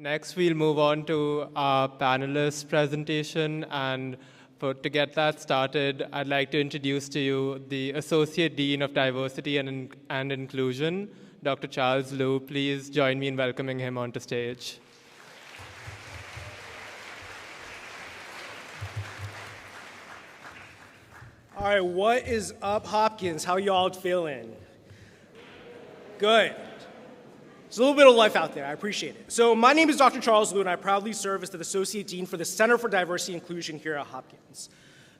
Next, we'll move on to our panelist presentation, and to get that started, I'd like to introduce to you the Associate Dean of Diversity and Inclusion, Dr. Charles Liu. Please join me in welcoming him onto stage. All right, what is up, Hopkins? How y'all feeling? Good. There's a little bit of life out there. I appreciate it. So my name is Dr. Charles Liu, and I proudly serve as the Associate Dean for the Center for Diversity and Inclusion here at Hopkins.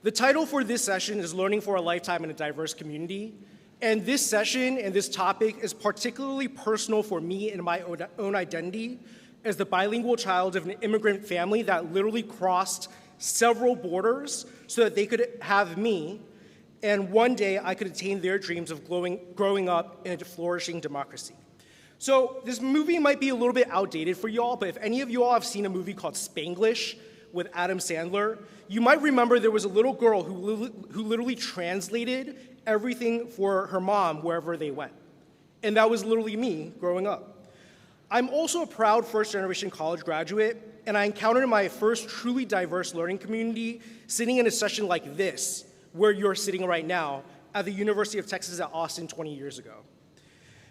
The title for this session is Learning for a Lifetime in a Diverse Community. And this session and this topic is particularly personal for me and my own identity as the bilingual child of an immigrant family that literally crossed several borders so that they could have me, and one day I could attain their dreams of growing up in a flourishing democracy. So this movie might be a little bit outdated for y'all, but if any of y'all have seen a movie called Spanglish with Adam Sandler, you might remember there was a little girl who literally translated everything for her mom wherever they went. And that was literally me growing up. I'm also a proud first-generation college graduate, and I encountered my first truly diverse learning community sitting in a session like this, where you're sitting right now, at the University of Texas at Austin 20 years ago.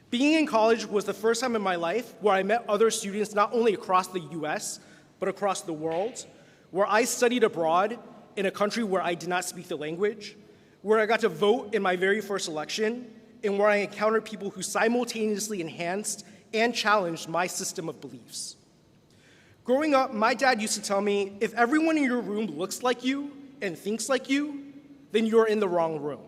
Being in college was the first time in my life where I met other students not only across the US, but across the world, where I studied abroad in a country where I did not speak the language, where I got to vote in my very first election, and where I encountered people who simultaneously enhanced and challenged my system of beliefs. Growing up, my dad used to tell me, if everyone in your room looks like you and thinks like you, then you're in the wrong room.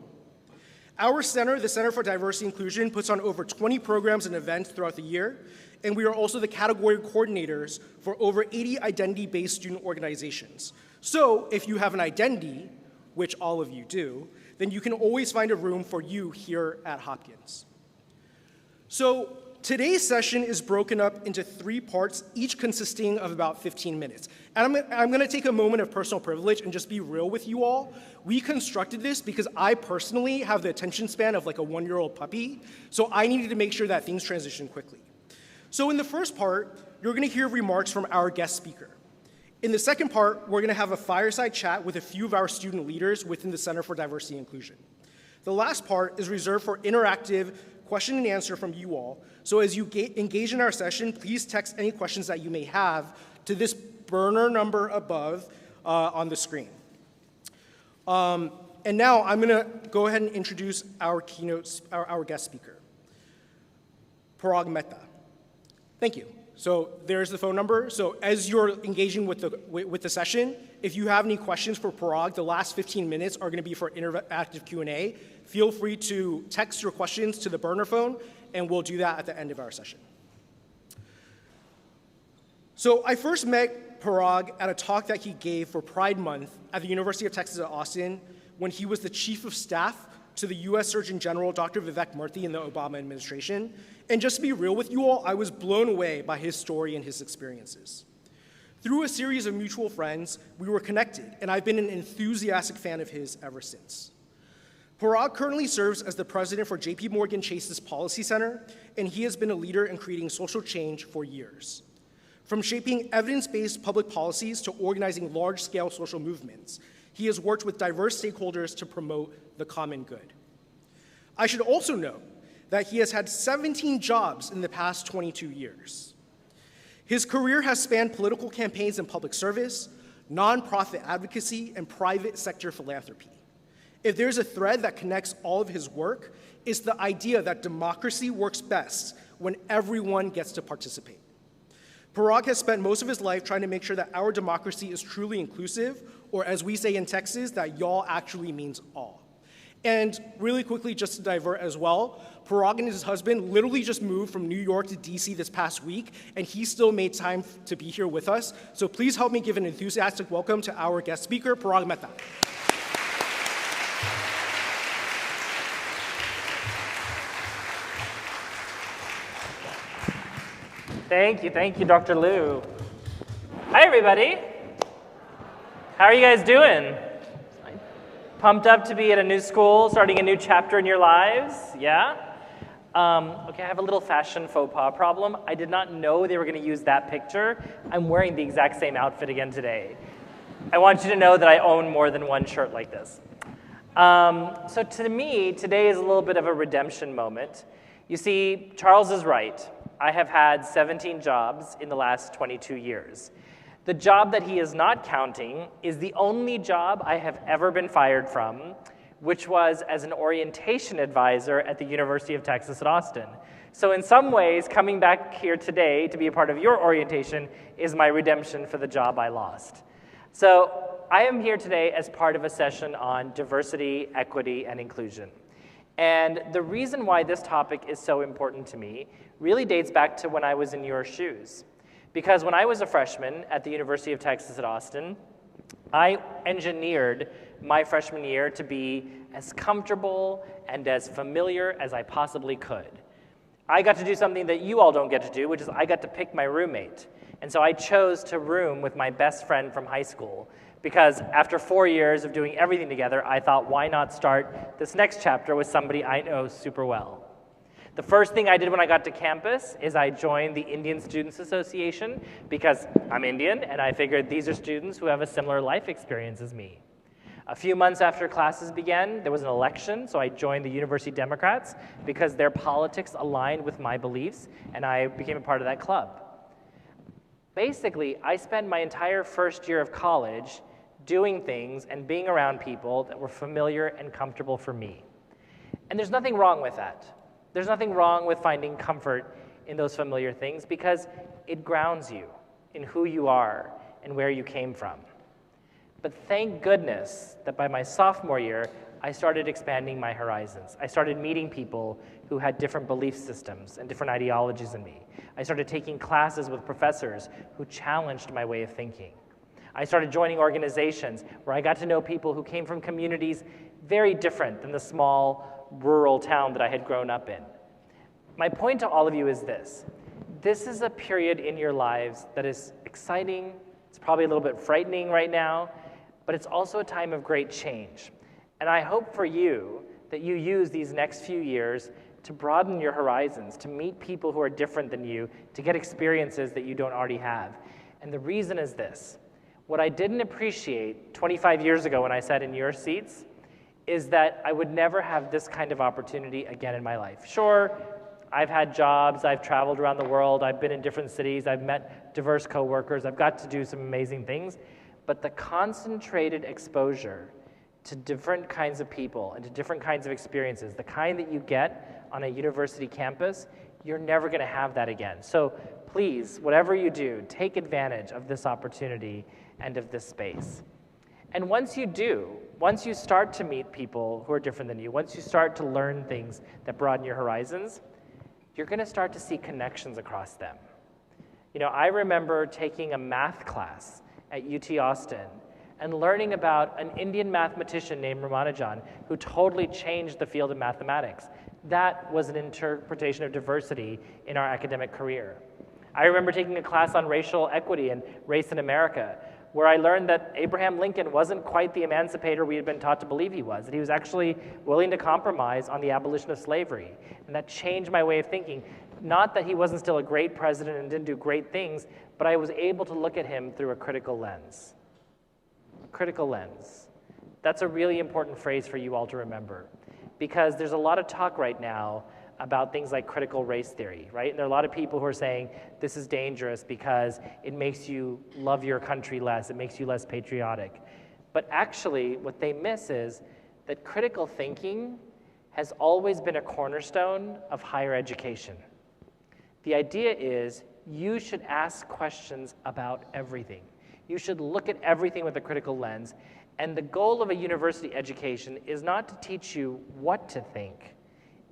Our center, the Center for Diversity and Inclusion, puts on over 20 programs and events throughout the year, and we are also the category coordinators for over 80 identity-based student organizations. So if you have an identity, which all of you do, then you can always find a room for you here at Hopkins. So today's session is broken up into 3 parts, each consisting of about 15 minutes. And I'm gonna take a moment of personal privilege and just be real with you all. We constructed this because I personally have the attention span of like a 1-year-old puppy, so I needed to make sure that things transition quickly. So in the first part, you're gonna hear remarks from our guest speaker. In the second part, we're gonna have a fireside chat with a few of our student leaders within the Center for Diversity and Inclusion. The last part is reserved for interactive question and answer from you all. So as you engage in our session, please text any questions that you may have to this burner number above on the screen. And now I'm gonna go ahead and introduce our keynote, our guest speaker, Parag Mehta. Thank you. So there's the phone number. So as you're engaging with the session, if you have any questions for Parag, the last 15 minutes are gonna be for interactive Q&A. Feel free to text your questions to the burner phone, and we'll do that at the end of our session. So I first met Parag at a talk that he gave for Pride Month at the University of Texas at Austin when he was the chief of staff to the US Surgeon General, Dr. Vivek Murthy, in the Obama administration. And just to be real with you all, I was blown away by his story and his experiences. Through a series of mutual friends, we were connected, and I've been an enthusiastic fan of his ever since. Parag currently serves as the president for JPMorgan Chase's PolicyCenter, and he has been a leader in creating social change for years. From shaping evidence-based public policies to organizing large-scale social movements, he has worked with diverse stakeholders to promote the common good. I should also note that he has had 17 jobs in the past 22 years. His career has spanned political campaigns and public service, nonprofit advocacy, and private sector philanthropy. If there's a thread that connects all of his work, it's the idea that democracy works best when everyone gets to participate. Parag has spent most of his life trying to make sure that our democracy is truly inclusive, or as we say in Texas, that y'all actually means all. And really quickly, just to divert as well, Parag and his husband literally just moved from New York to DC this past week, and he still made time to be here with us. So please help me give an enthusiastic welcome to our guest speaker, Parag Mehta. Thank you, Dr. Liu. Hi, everybody. How are you guys doing? Pumped up to be at a new school, starting a new chapter in your lives? Yeah? Okay, I have a little fashion faux pas problem. I did not know they were going to use that picture. I'm wearing the exact same outfit again today. I want you to know that I own more than one shirt like this. So to me, today is a little bit of a redemption moment. You see, Charles is right. I have had 17 jobs in the last 22 years. The job that he is not counting is the only job I have ever been fired from, which was as an orientation advisor at the University of Texas at Austin. So in some ways, coming back here today to be a part of your orientation is my redemption for the job I lost. So I am here today as part of a session on diversity, equity, and inclusion. And the reason why this topic is so important to me really dates back to when I was in your shoes. Because when I was a freshman at the University of Texas at Austin, I engineered my freshman year to be as comfortable and as familiar as I possibly could. I got to do something that you all don't get to do, which is I got to pick my roommate. And so I chose to room with my best friend from high school because after 4 years of doing everything together, I thought, why not start this next chapter with somebody I know super well? The first thing I did when I got to campus is I joined the Indian Students Association because I'm Indian, and I figured these are students who have a similar life experience as me. A few months after classes began, there was an election, so I joined the University Democrats because their politics aligned with my beliefs, and I became a part of that club. Basically, I spent my entire first year of college doing things and being around people that were familiar and comfortable for me. And there's nothing wrong with that. There's nothing wrong with finding comfort in those familiar things because it grounds you in who you are and where you came from. But thank goodness that by my sophomore year, I started expanding my horizons. I started meeting people who had different belief systems and different ideologies than me. I started taking classes with professors who challenged my way of thinking. I started joining organizations where I got to know people who came from communities very different than the small rural town that I had grown up in. My point to all of you is this. This is a period in your lives that is exciting. It's probably a little bit frightening right now, but it's also a time of great change. And I hope for you that you use these next few years to broaden your horizons, to meet people who are different than you, to get experiences that you don't already have. And the reason is this. What I didn't appreciate 25 years ago when I sat in your seats is that I would never have this kind of opportunity again in my life. Sure, I've had jobs, I've traveled around the world, I've been in different cities, I've met diverse coworkers, I've got to do some amazing things, but the concentrated exposure to different kinds of people and to different kinds of experiences, the kind that you get on a university campus, you're never gonna have that again. So please, whatever you do, take advantage of this opportunity and of this space. And once you do, once you start to meet people who are different than you, once you start to learn things that broaden your horizons, you're gonna start to see connections across them. You know, I remember taking a math class at UT Austin and learning about an Indian mathematician named Ramanujan who totally changed the field of mathematics. That was an interpretation of diversity in our academic career. I remember taking a class on racial equity and race in America, where I learned that Abraham Lincoln wasn't quite the emancipator we had been taught to believe he was, that he was actually willing to compromise on the abolition of slavery. And that changed my way of thinking. Not that he wasn't still a great president and didn't do great things, but I was able to look at him through a critical lens. Critical lens. That's a really important phrase for you all to remember, because there's a lot of talk right now about things like critical race theory, right? And there are a lot of people who are saying this is dangerous because it makes you love your country less, it makes you less patriotic. But actually, what they miss is that critical thinking has always been a cornerstone of higher education. The idea is you should ask questions about everything. You should look at everything with a critical lens, and the goal of a university education is not to teach you what to think,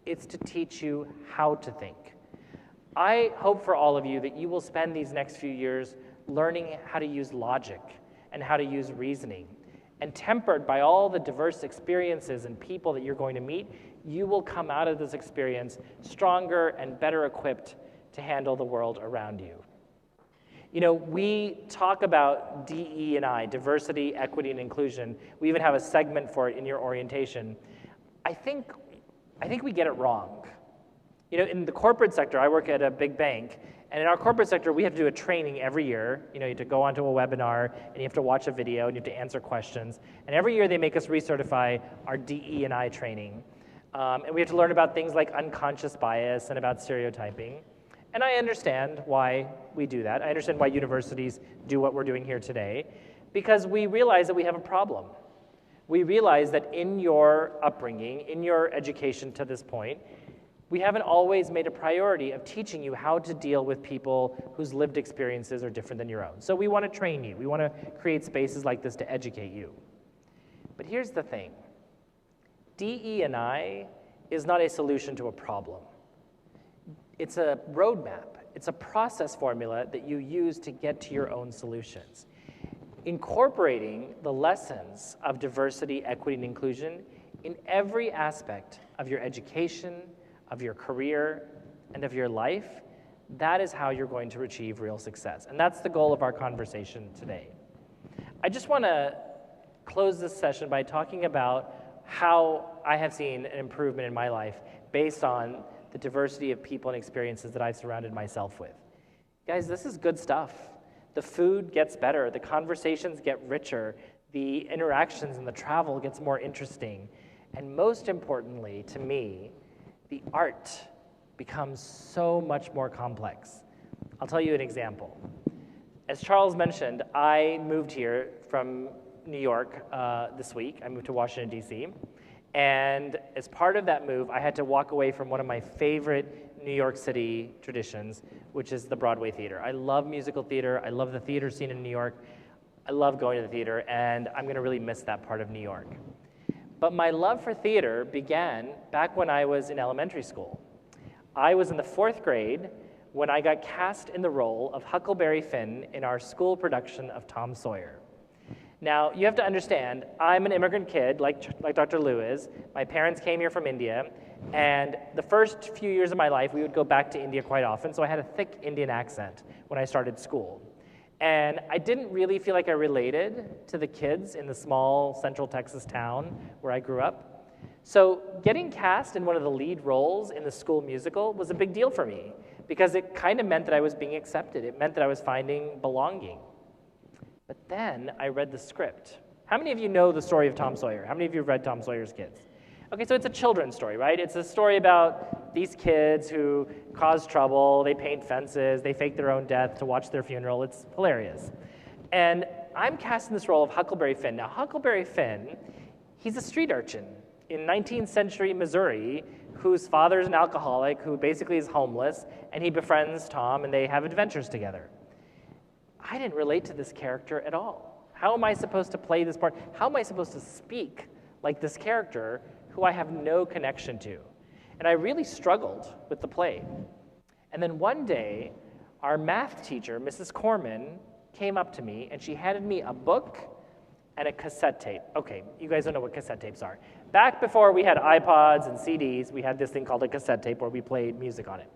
it's to teach you how to think. I hope for all of you that you will spend these next few years learning how to use logic and how to use reasoning. And tempered by all the diverse experiences and people that you're going to meet, you will come out of this experience stronger and better equipped to handle the world around you. You know, we talk about DE&I, diversity, equity, and inclusion. We even have a segment for it in your orientation. I think we get it wrong. You know, in the corporate sector, I work at a big bank, and in our corporate sector, we have to do a training every year. You know, you have to go onto a webinar, and you have to watch a video, and you have to answer questions. And every year, they make us recertify our DE&I training. And we have to learn about things like unconscious bias and about stereotyping. And I understand why we do that. I understand why universities do what we're doing here today, because we realize that we have a problem. We realize that in your upbringing, in your education to this point, we haven't always made a priority of teaching you how to deal with people whose lived experiences are different than your own. So we want to train you. We want to create spaces like this to educate you. But here's the thing. DE&I is not a solution to a problem. It's a roadmap. It's a process formula that you use to get to your own solutions. Incorporating the lessons of diversity, equity, and inclusion in every aspect of your education, of your career, and of your life, that is how you're going to achieve real success. And that's the goal of our conversation today. I just want to close this session by talking about how I have seen an improvement in my life based on the diversity of people and experiences that I've surrounded myself with. Guys, this is good stuff. The food gets better, the conversations get richer, the interactions and the travel gets more interesting, and most importantly, to me, the art becomes so much more complex. I'll tell you an example. As Charles mentioned, I moved here from New York this week. I moved to Washington, D.C., and as part of that move, I had to walk away from one of my favorite New York City traditions, which is the Broadway theater. I love musical theater. I love the theater scene in New York. I love going to the theater, and I'm going to really miss that part of New York. But my love for theater began back when I was in elementary school. I was in the 4th grade when I got cast in the role of Huckleberry Finn in our school production of Tom Sawyer. Now, you have to understand, I'm an immigrant kid, like Dr. Liu is. My parents came here from India, and the first few years of my life, we would go back to India quite often, so I had a thick Indian accent when I started school. And I didn't really feel like I related to the kids in the small central Texas town where I grew up. So getting cast in one of the lead roles in the school musical was a big deal for me because it kind of meant that I was being accepted. It meant that I was finding belonging. But then I read the script. How many of you know the story of Tom Sawyer? How many of you have read Tom Sawyer's Kids? Okay, so it's a children's story, right? It's a story about these kids who cause trouble, they paint fences, they fake their own death to watch their funeral. It's hilarious. And I'm cast in this role of Huckleberry Finn. Now, Huckleberry Finn, he's a street urchin in 19th century Missouri whose father's an alcoholic, who basically is homeless, and he befriends Tom, and they have adventures together. I didn't relate to this character at all. How am I supposed to play this part? How am I supposed to speak like this character who I have no connection to? And I really struggled with the play. And then one day, our math teacher, Mrs. Corman, came up to me and she handed me a book and a cassette tape. Okay, you guys don't know what cassette tapes are. Back before we had iPods and CDs, we had this thing called a cassette tape where we played music on it.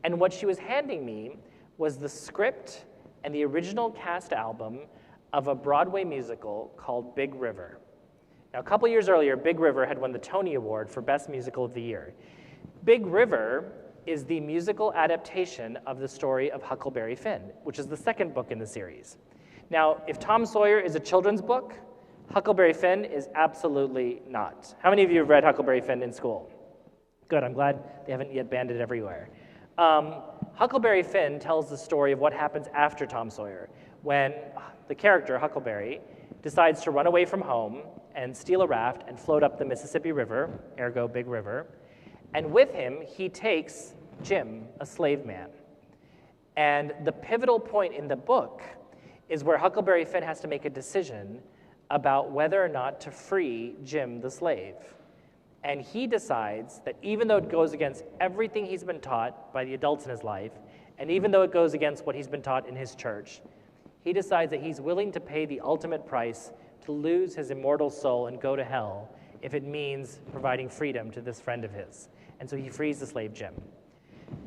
And what she was handing me was the script and the original cast album of a Broadway musical called Big River. Now, a couple years earlier, Big River had won the Tony Award for Best Musical of the Year. Big River is the musical adaptation of the story of Huckleberry Finn, which is the second book in the series. Now, if Tom Sawyer is a children's book, Huckleberry Finn is absolutely not. How many of you have read Huckleberry Finn in school? Good, I'm glad they haven't yet banned it everywhere. Huckleberry Finn tells the story of what happens after Tom Sawyer, when the character, Huckleberry, decides to run away from home and steal a raft and float up the Mississippi River, ergo Big River, and with him, he takes Jim, a slave man. And the pivotal point in the book is where Huckleberry Finn has to make a decision about whether or not to free Jim, the slave. And he decides that even though it goes against everything he's been taught by the adults in his life, and even though it goes against what he's been taught in his church, he decides that he's willing to pay the ultimate price to lose his immortal soul and go to hell if it means providing freedom to this friend of his. And so he frees the slave Jim.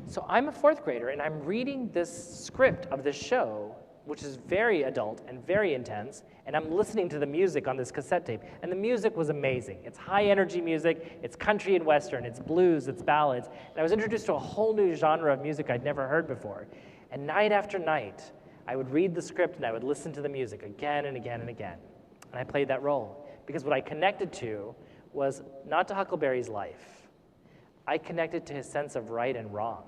So I'm a fourth grader, and I'm reading this script of this show which is very adult and very intense, and I'm listening to the music on this cassette tape, and the music was amazing. It's high energy music, it's country and western, it's blues, it's ballads, and I was introduced to a whole new genre of music I'd never heard before. And night after night, I would read the script and I would listen to the music again and again and again. And I played that role, because what I connected to was not to Huckleberry's life. I connected to his sense of right and wrong,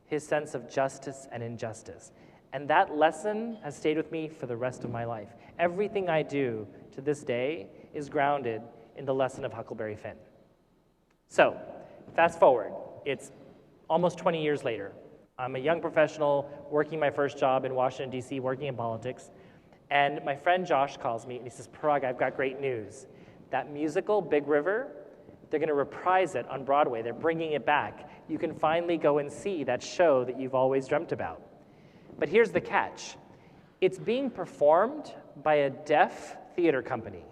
his sense of justice and injustice. And that lesson has stayed with me for the rest of my life. Everything I do to this day is grounded in the lesson of Huckleberry Finn. So, fast forward. It's almost 20 years later. I'm a young professional working my first job in Washington, D.C., working in politics. And my friend Josh calls me and he says, Parag, I've got great news. That musical, Big River, they're going to reprise it on Broadway. They're bringing it back. You can finally go and see that show that you've always dreamt about. But here's the catch. It's being performed by a deaf theater company.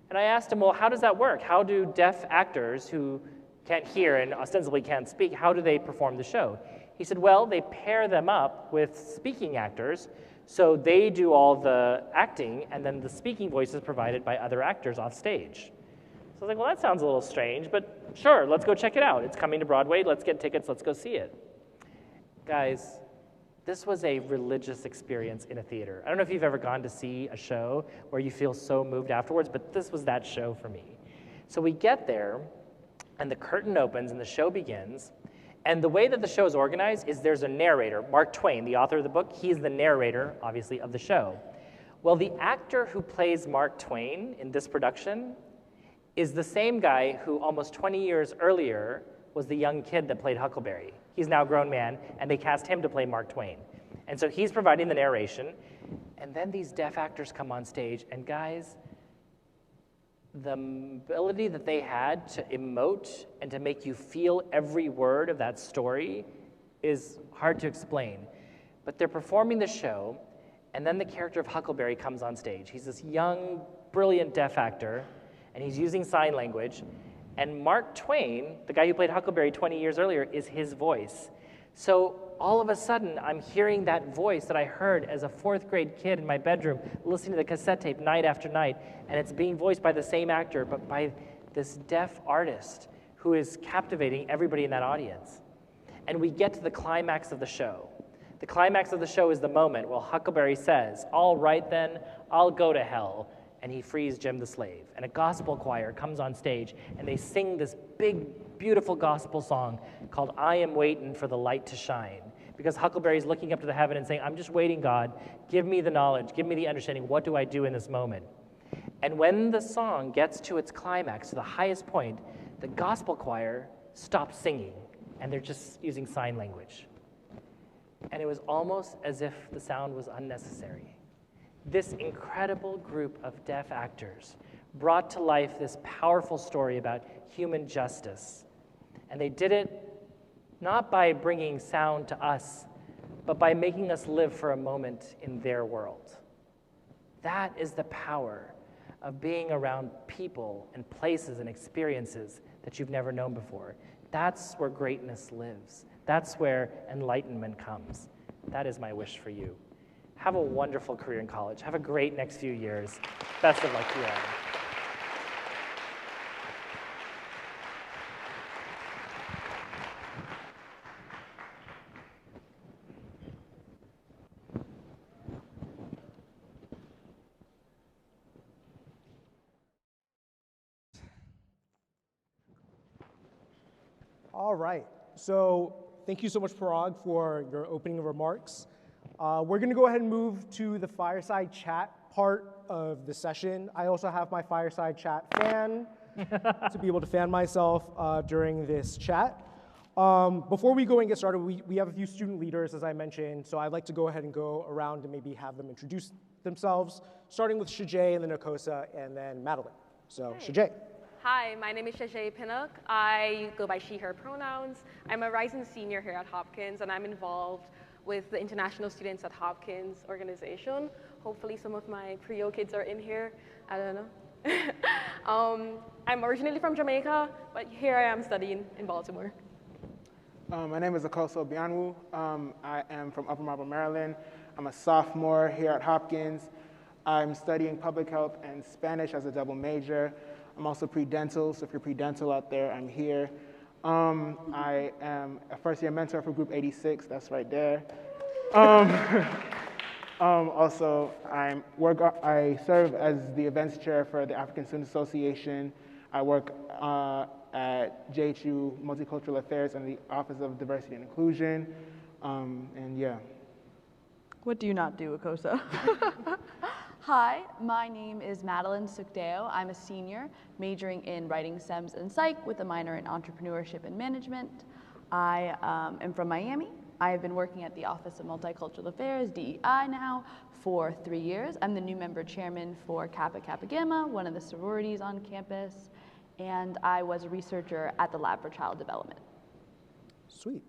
And I asked him, well, how does that work? How do deaf actors who can't hear and ostensibly can't speak, how do they perform the show? He said, well, they pair them up with speaking actors, so they do all the acting, and then the speaking voice is provided by other actors off stage. So I was like, well, that sounds a little strange, but sure, let's go check it out. It's coming to Broadway. Let's get tickets. Let's go see it. Guys, this was a religious experience in a theater. I don't know if you've ever gone to see a show where you feel so moved afterwards, but this was that show for me. So we get there, and the curtain opens, and the show begins. And the way that the show is organized is there's a narrator, Mark Twain, the author of the book. He's the narrator, obviously, of the show. Well, the actor who plays Mark Twain in this production is the same guy who almost 20 years earlier was the young kid that played Huckleberry. He's now a grown man, and they cast him to play Mark Twain. And so he's providing the narration, and then these deaf actors come on stage, and guys, the ability that they had to emote and to make you feel every word of that story is hard to explain. But they're performing the show, and then the character of Huckleberry comes on stage. He's this young, brilliant deaf actor, and he's using sign language. And Mark Twain, the guy who played Huckleberry 20 years earlier, is his voice. So all of a sudden, I'm hearing that voice that I heard as a fourth grade kid in my bedroom, listening to the cassette tape night after night, and it's being voiced by the same actor, but by this deaf artist who is captivating everybody in that audience. And we get to the climax of the show. The climax of the show is the moment where Huckleberry says, all right then, I'll go to hell, and he frees Jim the slave. And a gospel choir comes on stage, and they sing this big, beautiful gospel song called I Am Waiting for the Light to Shine. Because Huckleberry's looking up to the heaven and saying, I'm just waiting, God. Give me the knowledge. Give me the understanding. What do I do in this moment? And when the song gets to its climax, to the highest point, the gospel choir stops singing, and they're just using sign language. And it was almost as if the sound was unnecessary. This incredible group of deaf actors brought to life this powerful story about human justice. And they did it not by bringing sound to us, but by making us live for a moment in their world. That is the power of being around people and places and experiences that you've never known before. That's where greatness lives. That's where enlightenment comes. That is my wish for you. Have a wonderful career in college. Have a great next few years. Best of luck to you all. All right, so thank you so much, Parag, for your opening remarks. We're gonna go ahead and move to the fireside chat part of the session. I also have my fireside chat fan to be able to fan myself during this chat. Before we go and get started, we have a few student leaders, as I mentioned, so I'd like to go ahead and go around and maybe have them introduce themselves, starting with Shajay and then Okosa and then Madeline. So, hey. Shajay. Hi, my name is Shajay Pinnock. I go by she, her pronouns. I'm a rising senior here at Hopkins, and I'm involved with the International Students at Hopkins organization. Hopefully some of my Creole kids are in here. I don't know. I'm originally from Jamaica, but here I am studying in Baltimore. My name is Okosa Obianwu. I am from Upper Marlboro, Maryland. I'm a sophomore here at Hopkins. I'm studying public health and Spanish as a double major. I'm also pre-dental, so if you're pre-dental out there, I'm here. I am a first-year mentor for Group 86, that's right there. Also, I serve as the events chair for the African Student Association. I work at JHU Multicultural Affairs and the Office of Diversity and Inclusion, and yeah. What do you not do, Akosa? Hi, my name is Madeline Sukdeo. I'm a senior majoring in writing, SEMS, and psych with a minor in entrepreneurship and management. I am from Miami. I have been working at the Office of Multicultural Affairs, DEI now, for 3 years. I'm the new member chairman for Kappa Kappa Gamma, one of the sororities on campus, and I was a researcher at the Lab for Child Development. Sweet.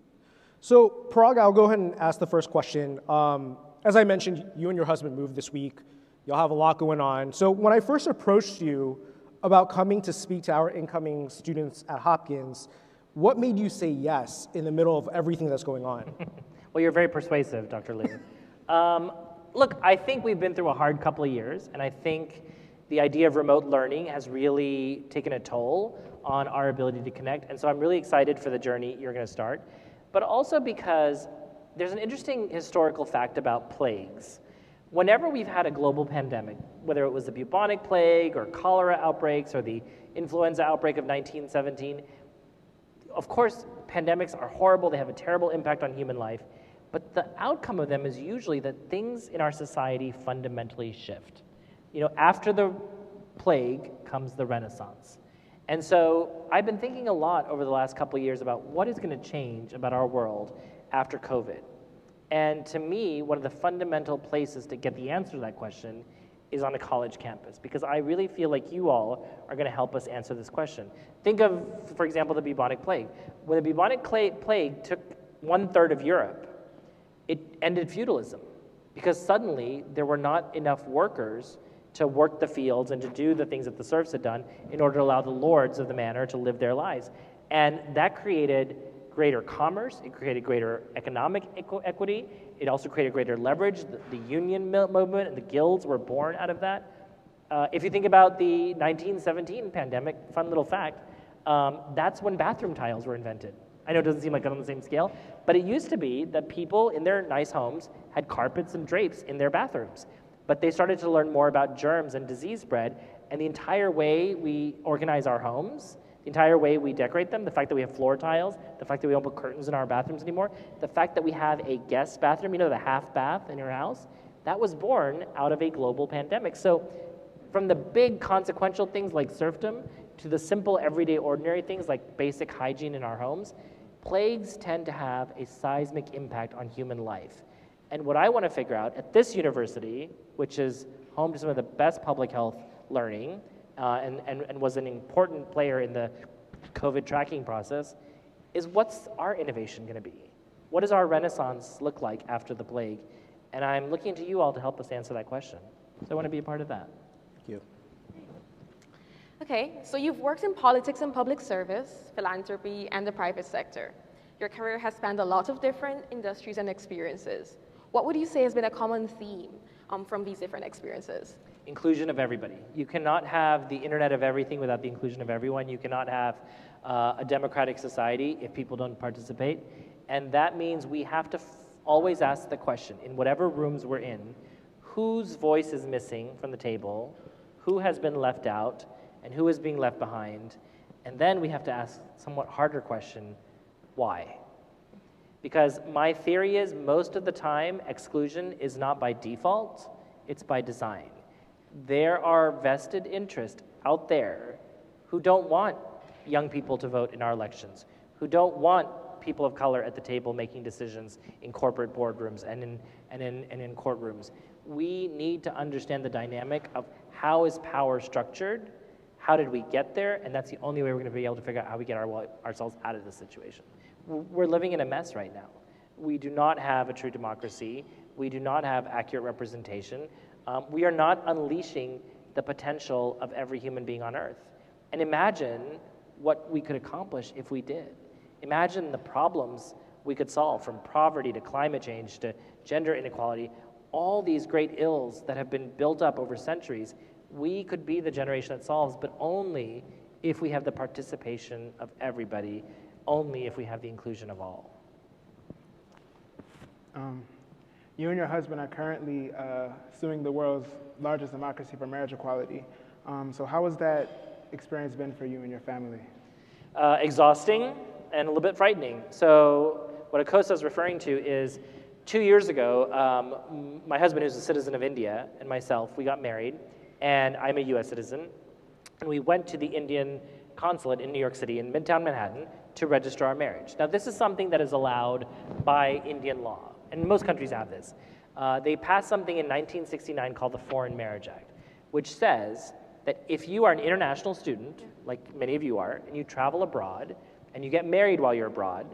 So, Parag, I'll go ahead and ask the first question. As I mentioned, you and your husband moved this week. You'll have a lot going on. So when I first approached you about coming to speak to our incoming students at Hopkins, what made you say yes in the middle of everything that's going on? Well, you're very persuasive, Dr. Liu. Look, I think we've been through a hard couple of years, and I think the idea of remote learning has really taken a toll on our ability to connect, and so I'm really excited for the journey you're going to start, but also because there's an interesting historical fact about plagues. Whenever we've had a global pandemic, whether it was the bubonic plague or cholera outbreaks or the influenza outbreak of 1917, of course, pandemics are horrible, they have a terrible impact on human life, but the outcome of them is usually that things in our society fundamentally shift. You know, after the plague comes the Renaissance. And so I've been thinking a lot over the last couple of years about what is going to change about our world after COVID. And to me, one of the fundamental places to get the answer to that question is on a college campus, because I really feel like you all are going to help us answer this question. Think of, for example, the bubonic plague. When the bubonic plague took 1/3 of Europe, it ended feudalism, because suddenly there were not enough workers to work the fields and to do the things that the serfs had done in order to allow the lords of the manor to live their lives. And that created greater commerce, it created greater economic equity, it also created greater leverage. The union movement and the guilds were born out of that. If you think about the 1917 pandemic, fun little fact, that's when bathroom tiles were invented. I know it doesn't seem like on the same scale, but it used to be that people in their nice homes had carpets and drapes in their bathrooms. But they started to learn more about germs and disease spread, and the entire way we organize our homes, the entire way we decorate them, the fact that we have floor tiles, the fact that we don't put curtains in our bathrooms anymore, the fact that we have a guest bathroom, you know, the half bath in your house, that was born out of a global pandemic. So from the big consequential things like serfdom to the simple everyday ordinary things like basic hygiene in our homes, plagues tend to have a seismic impact on human life. And what I want to figure out at this university, which is home to some of the best public health learning, and was an important player in the COVID tracking process, is what's our innovation going to be? What does our renaissance look like after the plague? And I'm looking to you all to help us answer that question. So I want to be a part of that. Thank you. Okay, so you've worked in politics and public service, philanthropy, and the private sector. Your career has spanned a lot of different industries and experiences. What would you say has been a common theme from these different experiences? Inclusion of everybody. You cannot have the internet of everything without the inclusion of everyone. You cannot have a democratic society if people don't participate. And that means we have to always ask the question, in whatever rooms we're in, whose voice is missing from the table, who has been left out, and who is being left behind. And then we have to ask a somewhat harder question, why? Because my theory is most of the time exclusion is not by default, it's by design. There are vested interests out there who don't want young people to vote in our elections, who don't want people of color at the table making decisions in corporate boardrooms and in courtrooms. We need to understand the dynamic of how is power structured, how did we get there, and that's the only way we're going to be able to figure out how we get ourselves out of this situation. We're living in a mess right now. We do not have a true democracy. We do not have accurate representation. We are not unleashing the potential of every human being on Earth. And imagine what we could accomplish if we did. Imagine the problems we could solve, from poverty to climate change to gender inequality. all these great ills that have been built up over centuries, we could be the generation that solves, but only if we have the participation of everybody, only if we have the inclusion of all. You and your husband are currently suing the world's largest democracy for marriage equality. So how has that experience been for you and your family? Exhausting and a little bit frightening. So what Akosa is referring to is 2 years ago, my husband, who's a citizen of India, and myself, we got married, and I'm a US citizen, and we went to the Indian consulate in New York City in Midtown Manhattan to register our marriage. Now, this is something that is allowed by Indian law, and most countries have this. They passed something in 1969 called the Foreign Marriage Act, which says that if you are an international student, like many of you are, and you travel abroad, and you get married while you're abroad,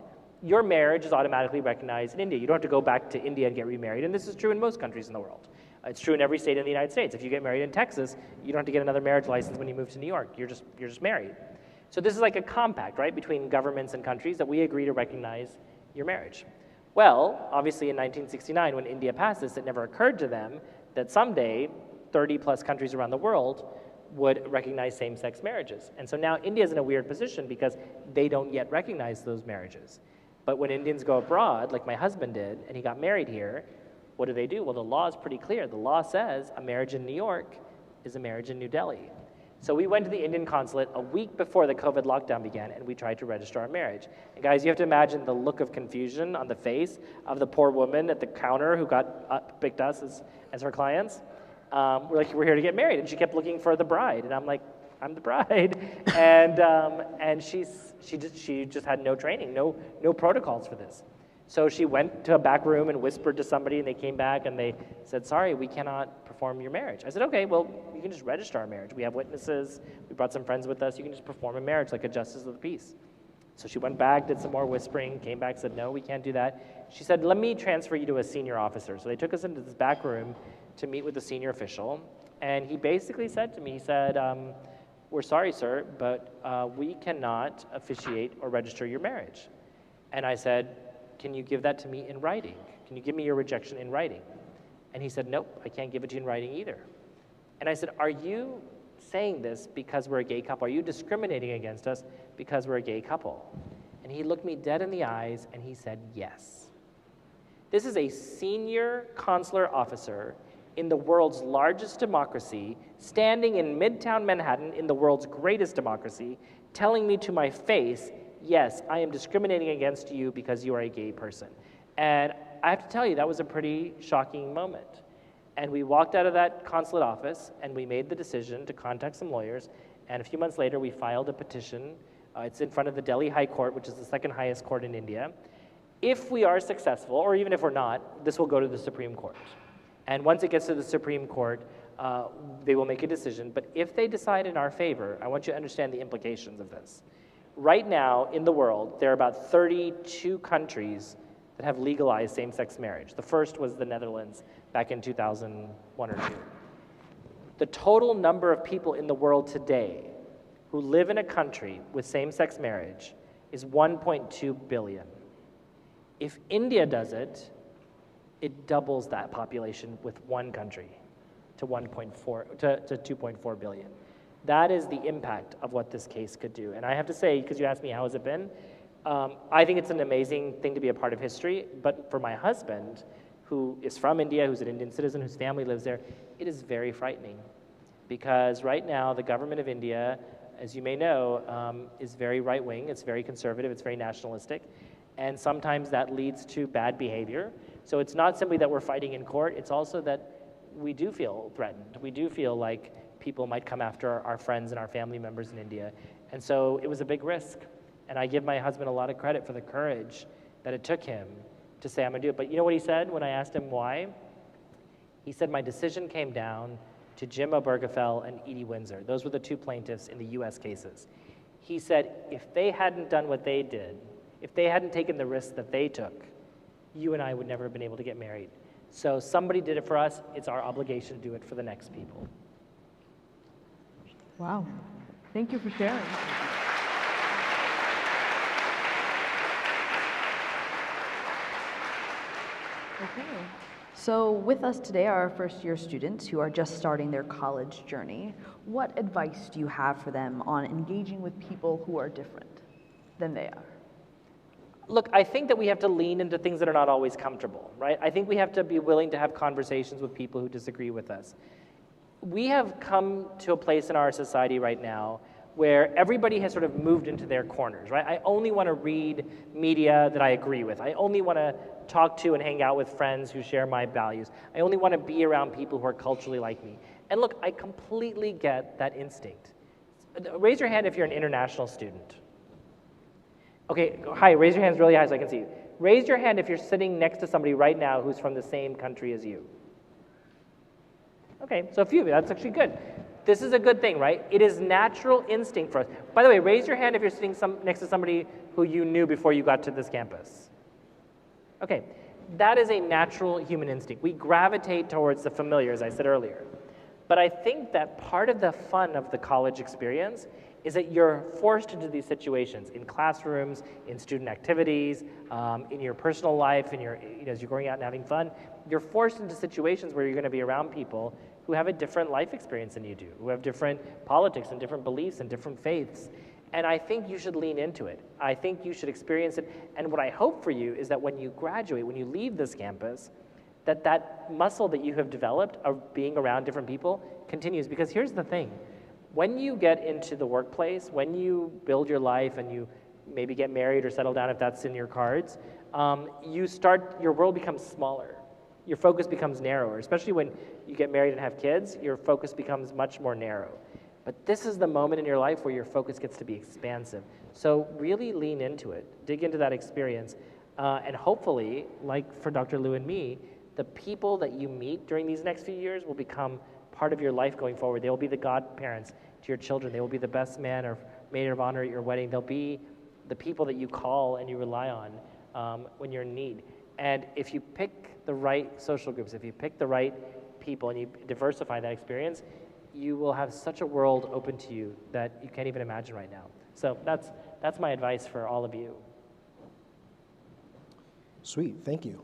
your marriage is automatically recognized in India. You don't have to go back to India and get remarried, and this is true in most countries in the world. It's true in every state in the United States. If you get married in Texas, you don't have to get another marriage license when you move to New York. You're just married. So this is like a compact, right, between governments and countries that we agree to recognize your marriage. Well, obviously in 1969, when India passed this, it never occurred to them that someday 30 plus countries around the world would recognize same-sex marriages. And so now India's in a weird position because they don't yet recognize those marriages. But when Indians go abroad, like my husband did, and he got married here, what do? Well, the law is pretty clear. The law says a marriage in New York is a marriage in New Delhi. So we went to the Indian consulate a week before the COVID lockdown began, and we tried to register our marriage. And guys, you have to imagine the look of confusion on the face of the poor woman at the counter who picked us as her clients. We're like, we're here to get married, and she kept looking for the bride, and I'm like, I'm the bride, and she just had no training, no protocols for this. So she went to a back room and whispered to somebody, and they came back and they said, sorry, we cannot perform your marriage. I said, okay, well, you can just register our marriage. We have witnesses. We brought some friends with us. You can just perform a marriage like a justice of the peace. So she went back, did some more whispering, came back, said, no, we can't do that. She said, let me transfer you to a senior officer. So they took us into this back room to meet with the senior official. And he basically said to me, he said, we're sorry, sir, but we cannot officiate or register your marriage. And I said, can you give that to me in writing? Can you give me your rejection in writing? And he said, nope, I can't give it to you in writing either. And I said, are you saying this because we're a gay couple? Are you discriminating against us because we're a gay couple? And he looked me dead in the eyes and he said, yes. This is a senior consular officer in the world's largest democracy, standing in Midtown Manhattan in the world's greatest democracy, telling me to my face, yes, I am discriminating against you because you are a gay person. And I have to tell you, that was a pretty shocking moment. And we walked out of that consulate office, and we made the decision to contact some lawyers, and a few months later, we filed a petition. It's in front of the Delhi High Court, which is the second highest court in India. If we are successful, or even if we're not, this will go to the Supreme Court. And once it gets to the Supreme Court, they will make a decision. But if they decide in our favor, I want you to understand the implications of this. Right now, in the world, there are about 32 countries that have legalized same-sex marriage. The first was the Netherlands back in 2001 or 2. The total number of people in the world today who live in a country with same-sex marriage is 1.2 billion. If India does it, it doubles that population with one country to 2.4 billion. That is the impact of what this case could do. And I have to say, because you asked me how has it been, I think it's an amazing thing to be a part of history, but for my husband, who is from India, who's an Indian citizen, whose family lives there, it is very frightening. Because right now, the government of India, as you may know, is very right-wing, it's very conservative, it's very nationalistic, and sometimes that leads to bad behavior. So it's not simply that we're fighting in court, it's also that we do feel threatened. We do feel like people might come after our friends and our family members in India. And so it was a big risk. And I give my husband a lot of credit for the courage that it took him to say, I'm gonna do it. But you know what he said when I asked him why? He said, my decision came down to Jim Obergefell and Edie Windsor. Those were the two plaintiffs in the US cases. He said, if they hadn't done what they did, if they hadn't taken the risk that they took, you and I would never have been able to get married. So somebody did it for us, it's our obligation to do it for the next people. Wow. Thank you for sharing. Okay. So with us today are our first-year students who are just starting their college journey. What advice do you have for them on engaging with people who are different than they are? Look, I think that we have to lean into things that are not always comfortable, right? I think we have to be willing to have conversations with people who disagree with us. We have come to a place in our society right now where everybody has sort of moved into their corners, right? I only want to read media that I agree with. I only want to talk to and hang out with friends who share my values. I only want to be around people who are culturally like me. And look, I completely get that instinct. Raise your hand if you're an international student. Okay, hi, raise your hands really high so I can see you. Raise your hand if you're sitting next to somebody right now who's from the same country as you. Okay, so a few of you, that's actually good. This is a good thing, right? It is natural instinct for us. By the way, raise your hand if you're sitting next to somebody who you knew before you got to this campus. Okay, that is a natural human instinct. We gravitate towards the familiar, as I said earlier. But I think that part of the fun of the college experience is that you're forced into these situations in classrooms, in student activities, in your personal life, as you're going out and having fun. You're forced into situations where you're going to be around people who have a different life experience than you do, who have different politics and different beliefs and different faiths. And I think you should lean into it. I think you should experience it. And what I hope for you is that when you graduate, when you leave this campus, that muscle that you have developed of being around different people continues. Because here's the thing. When you get into the workplace, when you build your life and you maybe get married or settle down if that's in your cards, your world becomes smaller. Your focus becomes narrower, especially when you get married and have kids, your focus becomes much more narrow. But this is the moment in your life where your focus gets to be expansive. So really lean into it, dig into that experience, and hopefully, like for Dr. Liu and me, the people that you meet during these next few years will become part of your life going forward. They will be the godparents to your children. They will be the best man or maid of honor at your wedding. They'll be the people that you call and you rely on when you're in need. And if you pick the right social groups, if you pick the right people and you diversify that experience, you will have such a world open to you that you can't even imagine right now. So that's my advice for all of you. Sweet, thank you.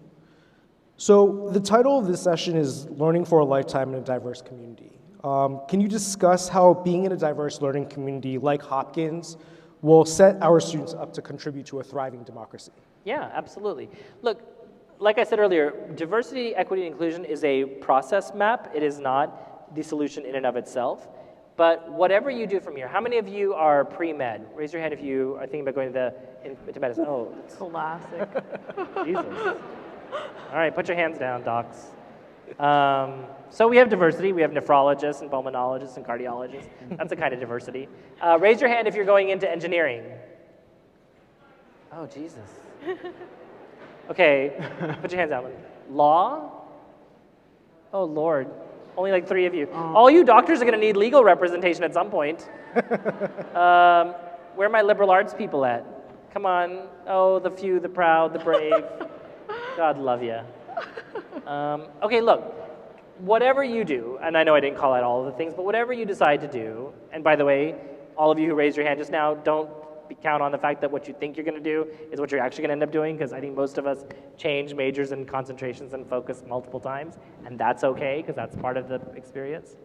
So the title of this session is Learning for a Lifetime in a Diverse Community. Can you discuss how being in a diverse learning community like Hopkins will set our students up to contribute to a thriving democracy? Yeah, absolutely. Look, like I said earlier, diversity, equity, and inclusion is a process map. It is not the solution in and of itself. But whatever you do from here, how many of you are pre-med? Raise your hand if you are thinking about going into medicine. Oh, Classic. Jesus. All right, put your hands down, docs. So we have diversity. We have nephrologists and pulmonologists and cardiologists. That's a kind of diversity. Raise your hand if you're going into engineering. Oh, Jesus. Okay, put your hands out. Law? Oh, Lord. Only like 3 of you. All you doctors are going to need legal representation at some point. Where are my liberal arts people at? Come on. Oh, the few, the proud, the brave. God love you. Okay, look. Whatever you do, and I know I didn't call out all of the things, but whatever you decide to do, and by the way, all of you who raised your hand just now, don't count on the fact that what you think you're going to do is what you're actually going to end up doing, because I think most of us change majors and concentrations and focus multiple times, and that's okay, because that's part of the experience.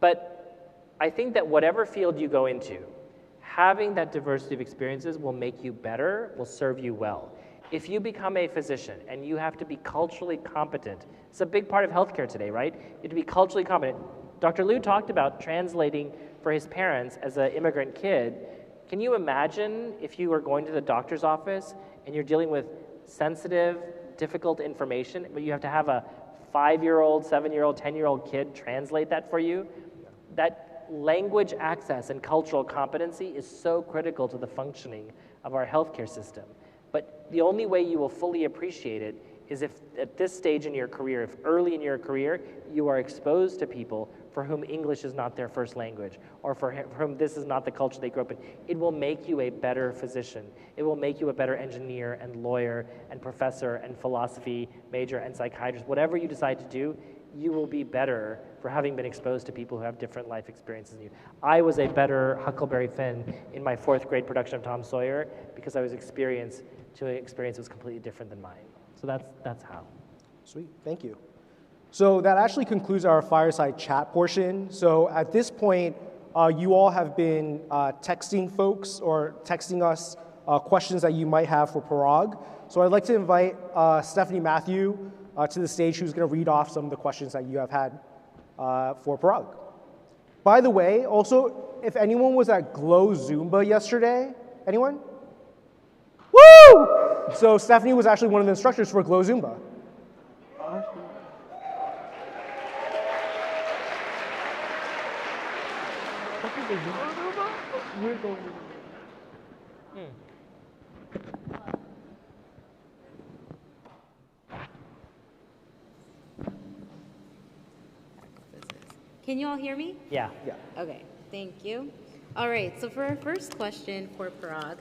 But I think that whatever field you go into, having that diversity of experiences will make you better, will serve you well. If you become a physician and you have to be culturally competent, it's a big part of healthcare today, right? You have to be culturally competent. Dr. Liu talked about translating for his parents as an immigrant kid. Can you imagine if you were going to the doctor's office and you're dealing with sensitive, difficult information, but you have to have a 5-year-old, 7-year-old, 10-year-old kid translate that for you? That language access and cultural competency is so critical to the functioning of our healthcare system. But the only way you will fully appreciate it is if at this stage in your career, if early in your career, you are exposed to people for whom English is not their first language, or for whom this is not the culture they grew up in. It will make you a better physician. It will make you a better engineer and lawyer and professor and philosophy major and psychiatrist. Whatever you decide to do, you will be better for having been exposed to people who have different life experiences than you. I was a better Huckleberry Finn in my 4th grade production of Tom Sawyer because I was experienced to an experience that was completely different than mine. So that's how. Sweet, thank you. So that actually concludes our fireside chat portion. So at this point, you all have been texting folks or texting us questions that you might have for Parag. So I'd like to invite Stephanie Matthew to the stage, who's going to read off some of the questions that you have had for Parag. By the way, also, if anyone was at Glow Zumba yesterday, anyone? Woo! So Stephanie was actually one of the instructors for Glow Zumba. We're going Can you all hear me? Yeah. Okay, thank you. All right, so for our first question for Parag,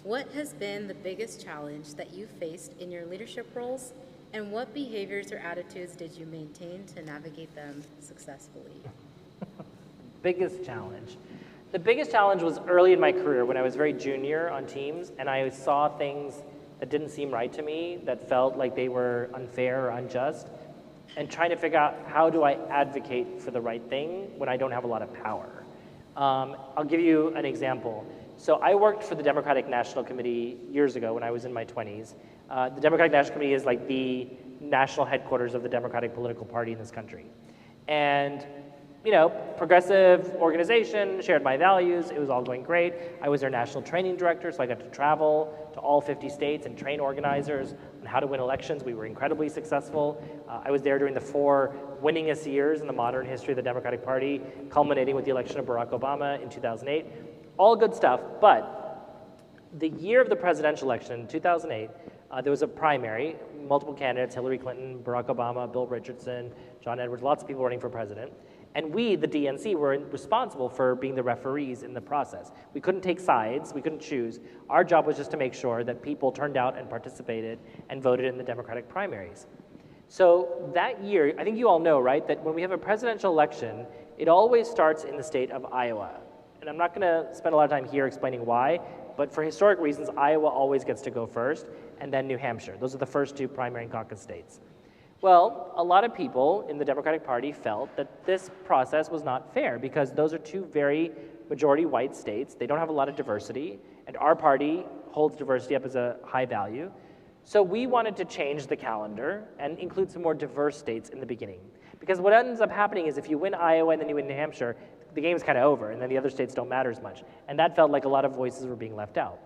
what has been the biggest challenge that you faced in your leadership roles, and what behaviors or attitudes did you maintain to navigate them successfully? Biggest challenge. The biggest challenge was early in my career when I was very junior on teams and I saw things that didn't seem right to me, that felt like they were unfair or unjust, and trying to figure out how do I advocate for the right thing when I don't have a lot of power. I'll give you an example. So I worked for the Democratic National Committee years ago when I was in my 20s. The Democratic National Committee is like the national headquarters of the Democratic political party in this country. And you know, progressive organization, shared my values, it was all going great. I was their national training director, so I got to travel to all 50 states and train organizers on how to win elections. We were incredibly successful. I was there during the 4 winningest years in the modern history of the Democratic Party, culminating with the election of Barack Obama in 2008. All good stuff, but the year of the presidential election, in 2008, there was a primary, multiple candidates, Hillary Clinton, Barack Obama, Bill Richardson, John Edwards, lots of people running for president. And we, the DNC, were responsible for being the referees in the process. We couldn't take sides, we couldn't choose. Our job was just to make sure that people turned out and participated and voted in the Democratic primaries. So that year, I think you all know, right, that when we have a presidential election, it always starts in the state of Iowa. And I'm not gonna spend a lot of time here explaining why, but for historic reasons, Iowa always gets to go first, and then New Hampshire. Those are the first 2 primary and caucus states. Well, a lot of people in the Democratic Party felt that this process was not fair because those are 2 very majority white states. They don't have a lot of diversity, and our party holds diversity up as a high value. So we wanted to change the calendar and include some more diverse states in the beginning. Because what ends up happening is if you win Iowa and then you win New Hampshire, the game's kind of over, and then the other states don't matter as much. And that felt like a lot of voices were being left out.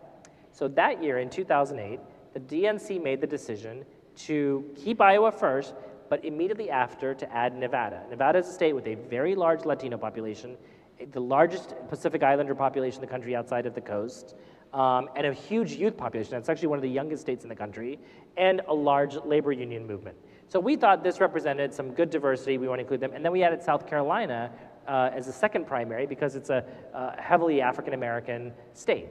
So that year, in 2008, the DNC made the decision to keep Iowa first, but immediately after to add Nevada. Nevada is a state with a very large Latino population, the largest Pacific Islander population in the country outside of the coast, and a huge youth population. It's actually one of the youngest states in the country, and a large labor union movement. So we thought this represented some good diversity, we want to include them, and then we added South Carolina as a second primary because it's a heavily African-American state.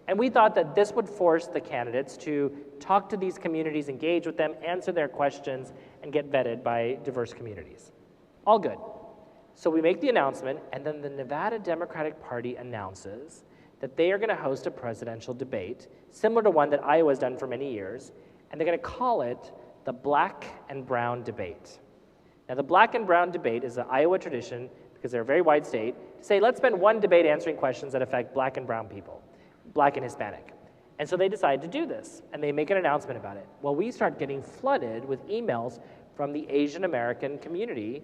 And we thought that this would force the candidates to talk to these communities, engage with them, answer their questions, and get vetted by diverse communities. All good. So we make the announcement, and then the Nevada Democratic Party announces that they are going to host a presidential debate, similar to one that Iowa's done for many years, and they're going to call it the Black and Brown Debate. Now, the Black and Brown Debate is an Iowa tradition, because they're a very wide state, to say, let's spend one debate answering questions that affect Black and brown people. Black and Hispanic. And so they decide to do this, and they make an announcement about it. Well, we start getting flooded with emails from the Asian American community,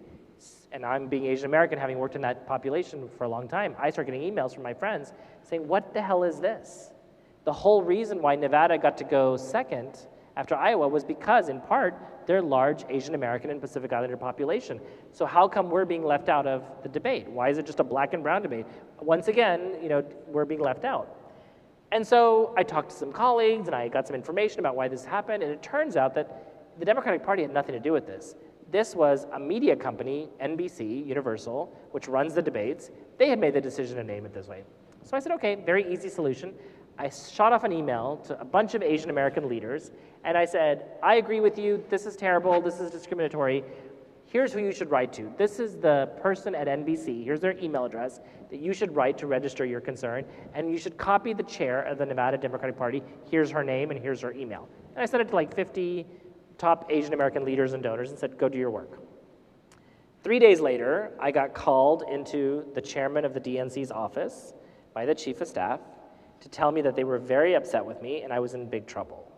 and I'm being Asian American, having worked in that population for a long time, I start getting emails from my friends saying, what the hell is this? The whole reason why Nevada got to go second after Iowa was because, in part, they're large Asian American and Pacific Islander population. So how come we're being left out of the debate? Why is it just a black and brown debate? Once again, you know, we're being left out. And so I talked to some colleagues and I got some information about why this happened, and it turns out that the Democratic Party had nothing to do with this. This was a media company, NBC, Universal, which runs the debates. They had made the decision to name it this way. So I said, okay, very easy solution. I shot off an email to a bunch of Asian American leaders, and I said, I agree with you, this is terrible, this is discriminatory. Here's who you should write to. This is the person at NBC, here's their email address, that you should write to register your concern, and you should copy the chair of the Nevada Democratic Party. Here's her name and here's her email. And I sent it to like 50 top Asian American leaders and donors and said, go do your work. 3 days later, I got called into the chairman of the DNC's office by the chief of staff to tell me that they were very upset with me and I was in big trouble.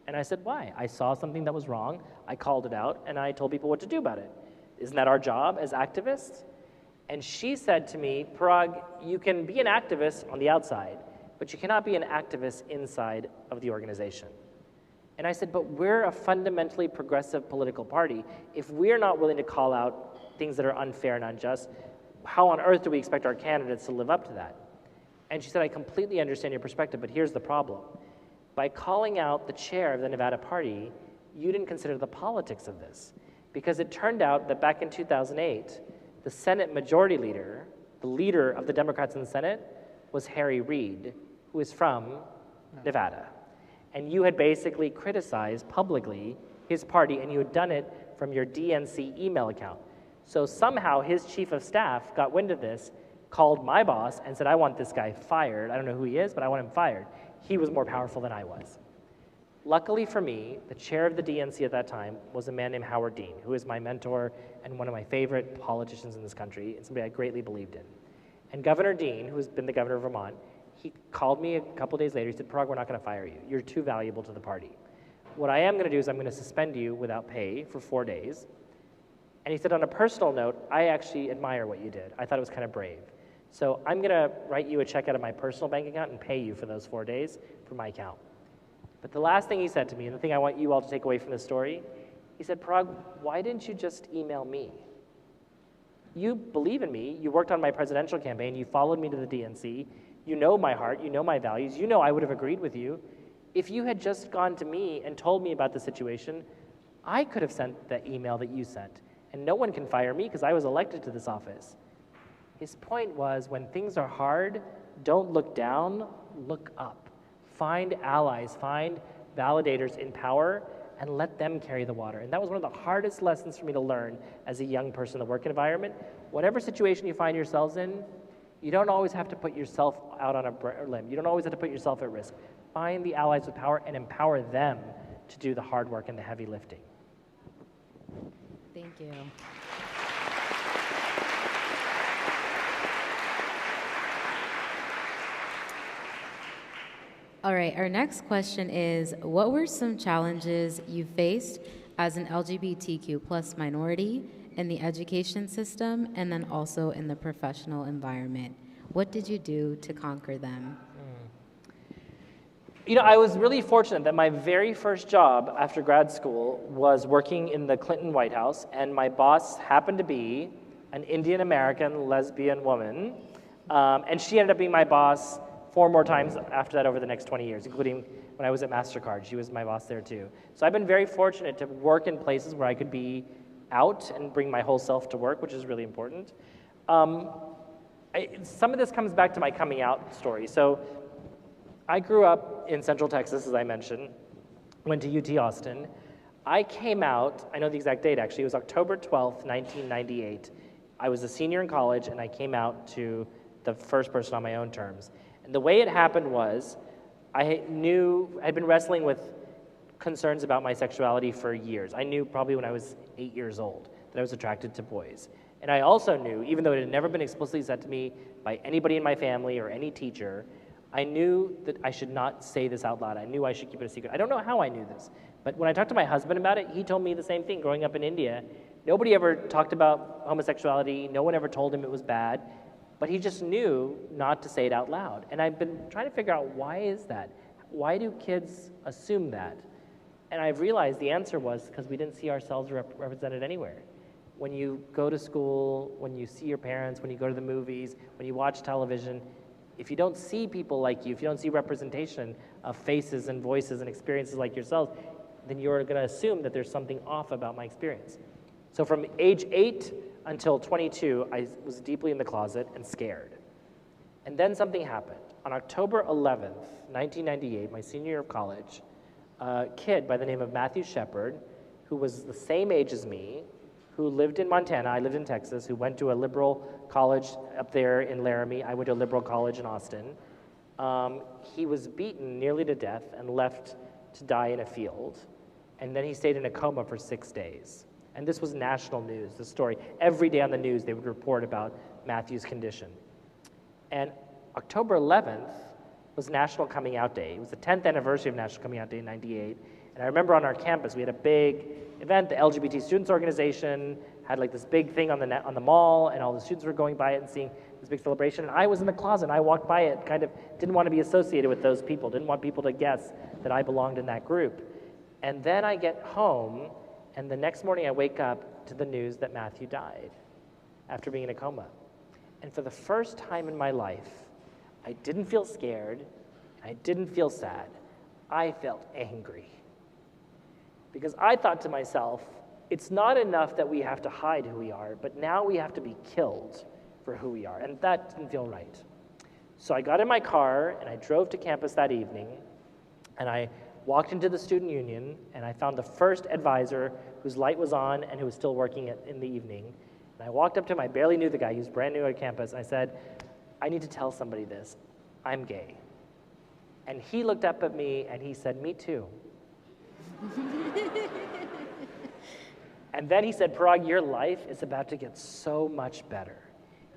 And I said, why? I saw something that was wrong, I called it out, and I told people what to do about it. Isn't that our job as activists? And she said to me, Parag, you can be an activist on the outside, but you cannot be an activist inside of the organization. And I said, but we're a fundamentally progressive political party. If we're not willing to call out things that are unfair and unjust, how on earth do we expect our candidates to live up to that? And she said, I completely understand your perspective, but here's the problem. By calling out the chair of the Nevada Party, you didn't consider the politics of this. Because it turned out that back in 2008, the Senate Majority Leader, the leader of the Democrats in the Senate, was Harry Reid, who is from Nevada. And you had basically criticized publicly his party, and you had done it from your DNC email account. So somehow his chief of staff got wind of this, called my boss, and said, I want this guy fired. I don't know who he is, but I want him fired. He was more powerful than I was. Luckily for me, the chair of the DNC at that time was a man named Howard Dean, who is my mentor and one of my favorite politicians in this country, and somebody I greatly believed in. And Governor Dean, who's been the governor of Vermont, he called me a couple days later. He said, Parag, we're not going to fire you. You're too valuable to the party. What I am going to do is I'm going to suspend you without pay for 4 days. And he said, on a personal note, I actually admire what you did. I thought it was kind of brave. So I'm going to write you a check out of my personal bank account and pay you for those 4 days from my account. But the last thing he said to me, and the thing I want you all to take away from this story, he said, Parag, why didn't you just email me? You believe in me. You worked on my presidential campaign. You followed me to the DNC. You know my heart. You know my values. You know I would have agreed with you. If you had just gone to me and told me about the situation, I could have sent the email that you sent. And no one can fire me because I was elected to this office. His point was, when things are hard, don't look down, look up. Find allies, find validators in power, and let them carry the water. And that was one of the hardest lessons for me to learn as a young person in the work environment. Whatever situation you find yourselves in, you don't always have to put yourself out on a limb. You don't always have to put yourself at risk. Find the allies with power and empower them to do the hard work and the heavy lifting. Thank you. All right, our next question is, what were some challenges you faced as an LGBTQ plus minority in the education system and then also in the professional environment? What did you do to conquer them? You know, I was really fortunate that my very first job after grad school was working in the Clinton White House, and my boss happened to be an Indian American lesbian woman, and she ended up being my boss 4 more times after that over the next 20 years, including when I was at MasterCard. She was my boss there too. So I've been very fortunate to work in places where I could be out and bring my whole self to work, which is really important. Some of this comes back to my coming out story. So I grew up in Central Texas, as I mentioned, went to UT Austin. I came out, I know the exact date actually, it was October 12th, 1998. I was a senior in college and I came out to the first person on my own terms. And the way it happened was, I'd been wrestling with concerns about my sexuality for years. I knew probably when I was 8 years old that I was attracted to boys. And I also knew, even though it had never been explicitly said to me by anybody in my family or any teacher, I knew that I should not say this out loud. I knew I should keep it a secret. I don't know how I knew this, but when I talked to my husband about it, he told me the same thing growing up in India. Nobody ever talked about homosexuality. No one ever told him it was bad. But he just knew not to say it out loud. And I've been trying to figure out, why is that? Why do kids assume that? And I've realized the answer was because we didn't see ourselves represented anywhere. When you go to school, when you see your parents, when you go to the movies, when you watch television, if you don't see people like you, if you don't see representation of faces and voices and experiences like yourselves, then you're going to assume that there's something off about my experience. So from age 8 until 22, I was deeply in the closet and scared. And then something happened. On October 11th, 1998, my senior year of college, a kid by the name of Matthew Shepard, who was the same age as me, who lived in Montana, I lived in Texas, who went to a liberal college up there in Laramie. I went to a liberal college in Austin. He was beaten nearly to death and left to die in a field. And then he stayed in a coma for 6 days. And this was national news, this story. Every day on the news, they would report about Matthew's condition. And October 11th was National Coming Out Day. It was the 10th anniversary of National Coming Out Day in '98. And I remember on our campus, we had a big event. The LGBT Students Organization had like this big thing on the mall, and all the students were going by it and seeing this big celebration. And I was in the closet, and I walked by it, kind of didn't want to be associated with those people, didn't want people to guess that I belonged in that group. And then I get home, and the next morning I wake up to the news that Matthew died after being in a coma. And for the first time in my life, I didn't feel scared, I didn't feel sad, I felt angry. Because I thought to myself, it's not enough that we have to hide who we are, but now we have to be killed for who we are, and that didn't feel right. So I got in my car, and I drove to campus that evening, and I walked into the student union, and I found the first advisor whose light was on and who was still working in the evening. And I walked up to him, I barely knew the guy, he was brand new at campus, and I said, I need to tell somebody this, I'm gay. And he looked up at me and he said, me too. And then he said, Parag, your life is about to get so much better.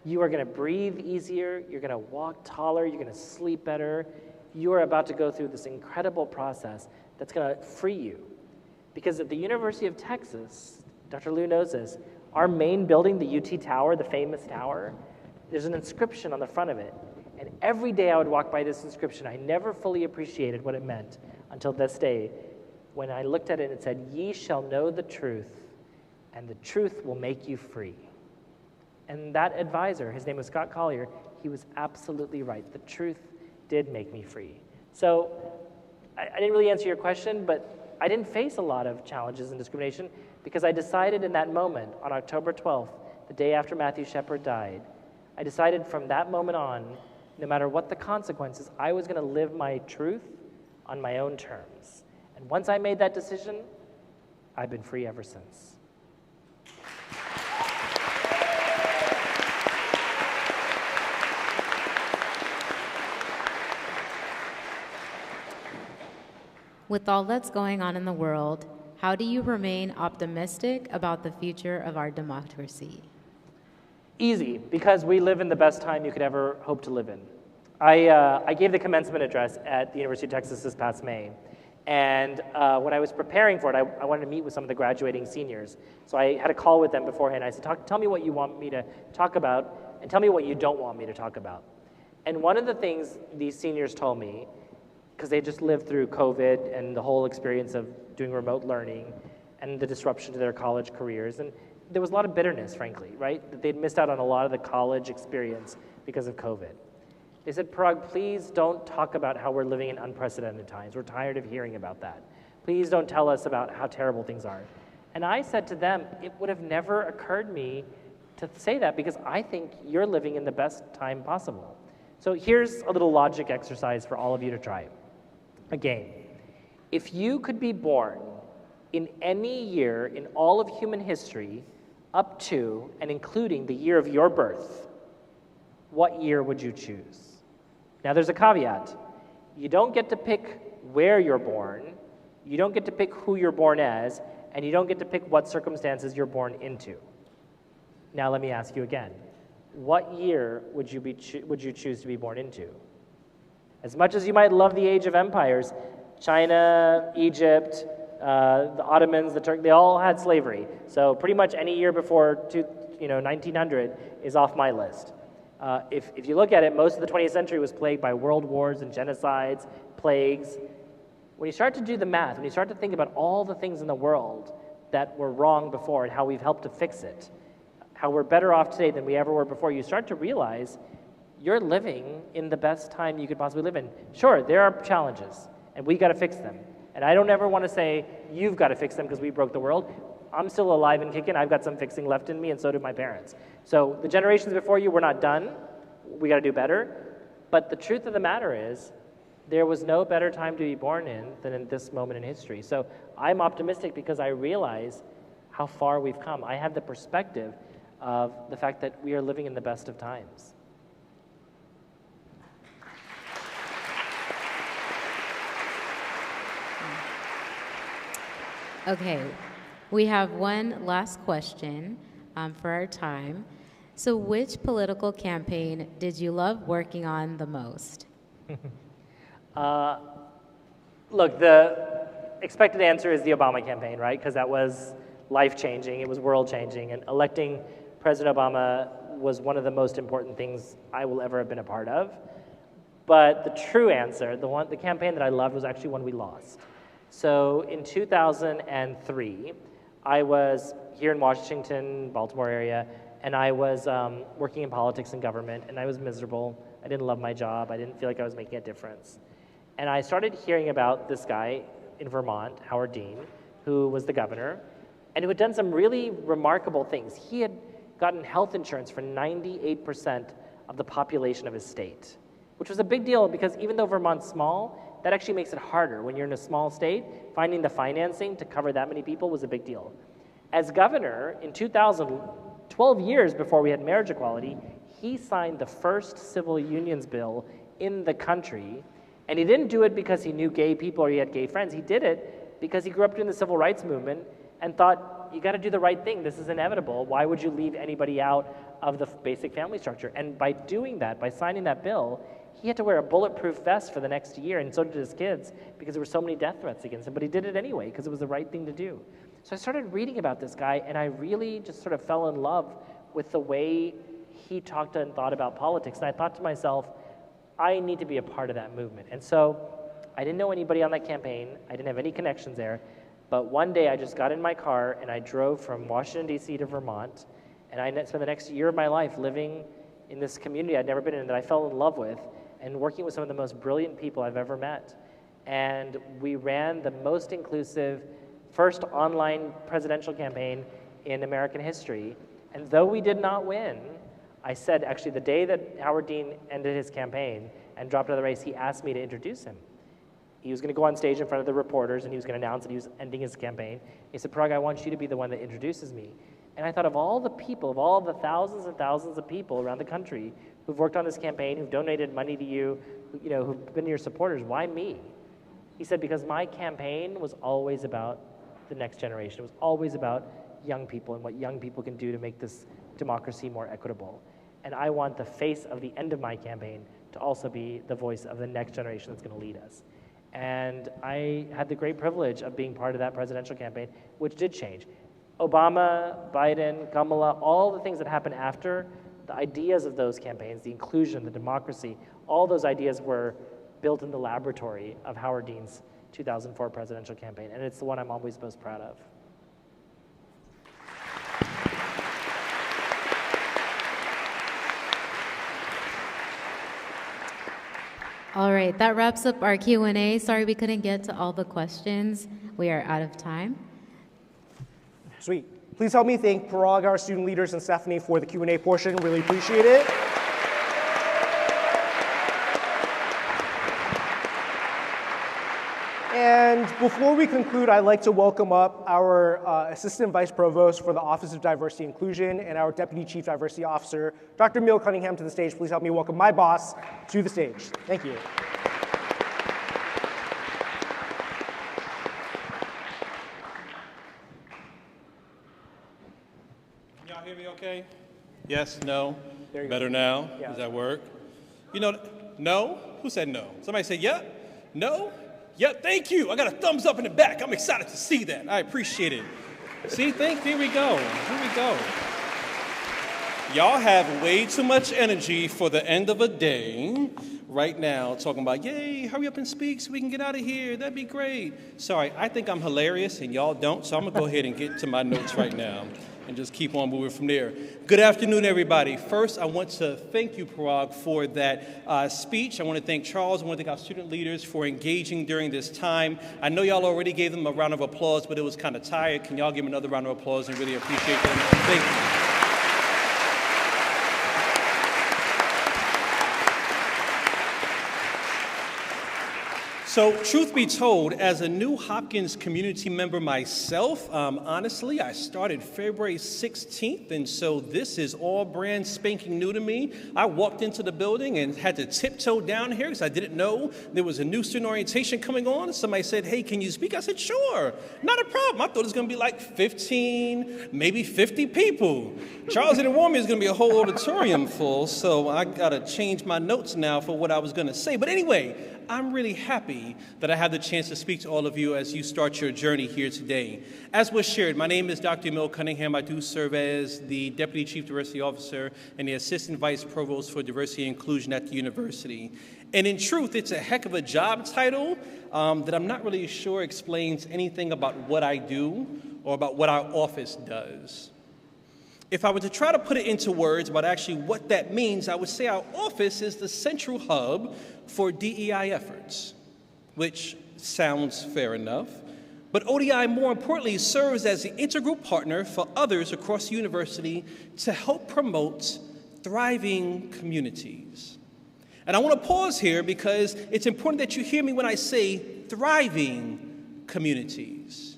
You are going to breathe easier, you're going to walk taller, you're going to sleep better. You are about to go through this incredible process that's going to free you. Because at the University of Texas, Dr. Liu knows this, our main building, the UT Tower, the famous tower, there's an inscription on the front of it. And every day I would walk by this inscription. I never fully appreciated what it meant until this day when I looked at it and it said, ye shall know the truth, and the truth will make you free. And that advisor, his name was Scott Collier, he was absolutely right. The truth did make me free. So I didn't really answer your question, but I didn't face a lot of challenges and discrimination because I decided in that moment, on October 12th, the day after Matthew Shepard died, I decided from that moment on, no matter what the consequences, I was going to live my truth on my own terms. And once I made that decision, I've been free ever since. With all that's going on in the world, how do you remain optimistic about the future of our democracy? Easy, because we live in the best time you could ever hope to live in. I gave the commencement address at the University of Texas this past May, and when I was preparing for it, I wanted to meet with some of the graduating seniors. So I had a call with them beforehand. I said, tell me what you want me to talk about, and tell me what you don't want me to talk about. And one of the things these seniors told me, because they just lived through COVID and the whole experience of doing remote learning and the disruption to their college careers, and there was a lot of bitterness, frankly, right? That they'd missed out on a lot of the college experience because of COVID. They said, Parag, please don't talk about how we're living in unprecedented times. We're tired of hearing about that. Please don't tell us about how terrible things are. And I said to them, it would have never occurred to me to say that because I think you're living in the best time possible. So here's a little logic exercise for all of you to try. Again, if you could be born in any year in all of human history up to and including the year of your birth, what year would you choose? Now there's a caveat. You don't get to pick where you're born, you don't get to pick who you're born as, and you don't get to pick what circumstances you're born into. Now let me ask you again. What year would you choose to be born into? As much as you might love the age of empires, China, Egypt, the Ottomans, the Turks, they all had slavery. So pretty much any year before 1900 is off my list. If you look at it, most of the 20th century was plagued by world wars and genocides, plagues. When you start to do the math, when you start to think about all the things in the world that were wrong before and how we've helped to fix it, how we're better off today than we ever were before, you start to realize you're living in the best time you could possibly live in. Sure, there are challenges, and we got to fix them. And I don't ever want to say, you've got to fix them because we broke the world. I'm still alive and kicking. I've got some fixing left in me, and so do my parents. So the generations before you, we're not done. We got to do better. But the truth of the matter is, there was no better time to be born in than in this moment in history. So I'm optimistic because I realize how far we've come. I have the perspective of the fact that we are living in the best of times. Okay, We have one last question for our time. So which political campaign did you love working on the most? Look, the expected answer is the Obama campaign, right? Because that was life-changing, it was world-changing, and electing President Obama was one of the most important things I will ever have been a part of. But the true answer, the campaign that I loved, was actually one we lost. So in 2003, I was here in Washington, Baltimore area, and I was working in politics and government, and I was miserable. I didn't love my job. I didn't feel like I was making a difference. And I started hearing about this guy in Vermont, Howard Dean, who was the governor, and who had done some really remarkable things. He had gotten health insurance for 98% of the population of his state, which was a big deal because even though Vermont's small, that actually makes it harder. When you're in a small state, finding the financing to cover that many people was a big deal. As governor, in 2000, 12 years before we had marriage equality, he signed the first civil unions bill in the country. And he didn't do it because he knew gay people or he had gay friends. He did it because he grew up during the civil rights movement and thought, you got to do the right thing. This is inevitable. Why would you leave anybody out of the basic family structure? And by doing that, by signing that bill, he had to wear a bulletproof vest for the next year, and so did his kids, because there were so many death threats against him. But he did it anyway because it was the right thing to do. So I started reading about this guy, and I really just sort of fell in love with the way he talked and thought about politics. And I thought to myself, I need to be a part of that movement. And so I didn't know anybody on that campaign. I didn't have any connections there. But one day I just got in my car and I drove from Washington, D.C. to Vermont. And I spent the next year of my life living in this community I'd never been in, that I fell in love with, and working with some of the most brilliant people I've ever met. And we ran the most inclusive first online presidential campaign in American history. And though we did not win, I said, actually, the day that Howard Dean ended his campaign and dropped out of the race, he asked me to introduce him. He was going to go on stage in front of the reporters, and he was going to announce that he was ending his campaign. He said, Parag, I want you to be the one that introduces me. And I thought of all the people, of all the thousands and thousands of people around the country who've worked on this campaign, who've donated money to you, who've been your supporters, why me? He said, because my campaign was always about the next generation. It was always about young people and what young people can do to make this democracy more equitable. And I want the face of the end of my campaign to also be the voice of the next generation that's going to lead us. And I had the great privilege of being part of that presidential campaign, which did change. Obama, Biden, Kamala, all the things that happened after, the ideas of those campaigns, the inclusion, the democracy, all those ideas were built in the laboratory of Howard Dean's 2004 presidential campaign. And it's the one I'm always most proud of. All right, that wraps up our Q&A. Sorry we couldn't get to all the questions. We are out of time. Sweet. Please help me thank Parag, our student leaders, and Stephanie for the Q&A portion. Really appreciate it. And before we conclude, I'd like to welcome up our Assistant Vice Provost for the Office of Diversity and Inclusion and our Deputy Chief Diversity Officer, Dr. Emil Cunningham, to the stage. Please help me welcome my boss to the stage. Thank you. Can y'all hear me okay? Yes, no? Go. Better now? Yeah. Does that work? You know, no? Who said no? Somebody say, yeah? No? Yeah, thank you. I got a thumbs up in the back. I'm excited to see that. I appreciate it. See, here we go. Here we go. Y'all have way too much energy for the end of a day right now, talking about, yay, hurry up and speak so we can get out of here. That'd be great. Sorry, I think I'm hilarious and y'all don't, so I'm going to go ahead and get to my notes right now and just keep on moving from there. Good afternoon, everybody. First, I want to thank you, Parag, for that speech. I want to thank Charles. I want to thank our student leaders for engaging during this time. I know y'all already gave them a round of applause, but it was kind of tired. Can y'all give them another round of applause and really appreciate them? Thank you. So, truth be told, as a new Hopkins community member myself, honestly, I started February 16th, and so this is all brand spanking new to me. I walked into the building and had to tiptoe down here because I didn't know there was a new student orientation coming on. Somebody said, hey, can you speak? I said, sure, not a problem. I thought it was going to be like 15, maybe 50 people. Charles didn't warn me it was going to be a whole auditorium full, so I got to change my notes now for what I was going to say. But anyway, I'm really happy that I have the chance to speak to all of you as you start your journey here today. As was shared, my name is Dr. Emil Cunningham. I do serve as the Deputy Chief Diversity Officer and the Assistant Vice Provost for Diversity and Inclusion at the university. And in truth, it's a heck of a job title that I'm not really sure explains anything about what I do or about what our office does. If I were to try to put it into words about actually what that means, I would say our office is the central hub for DEI efforts, which sounds fair enough. But ODI, more importantly, serves as the integral partner for others across the university to help promote thriving communities. And I want to pause here because it's important that you hear me when I say thriving communities,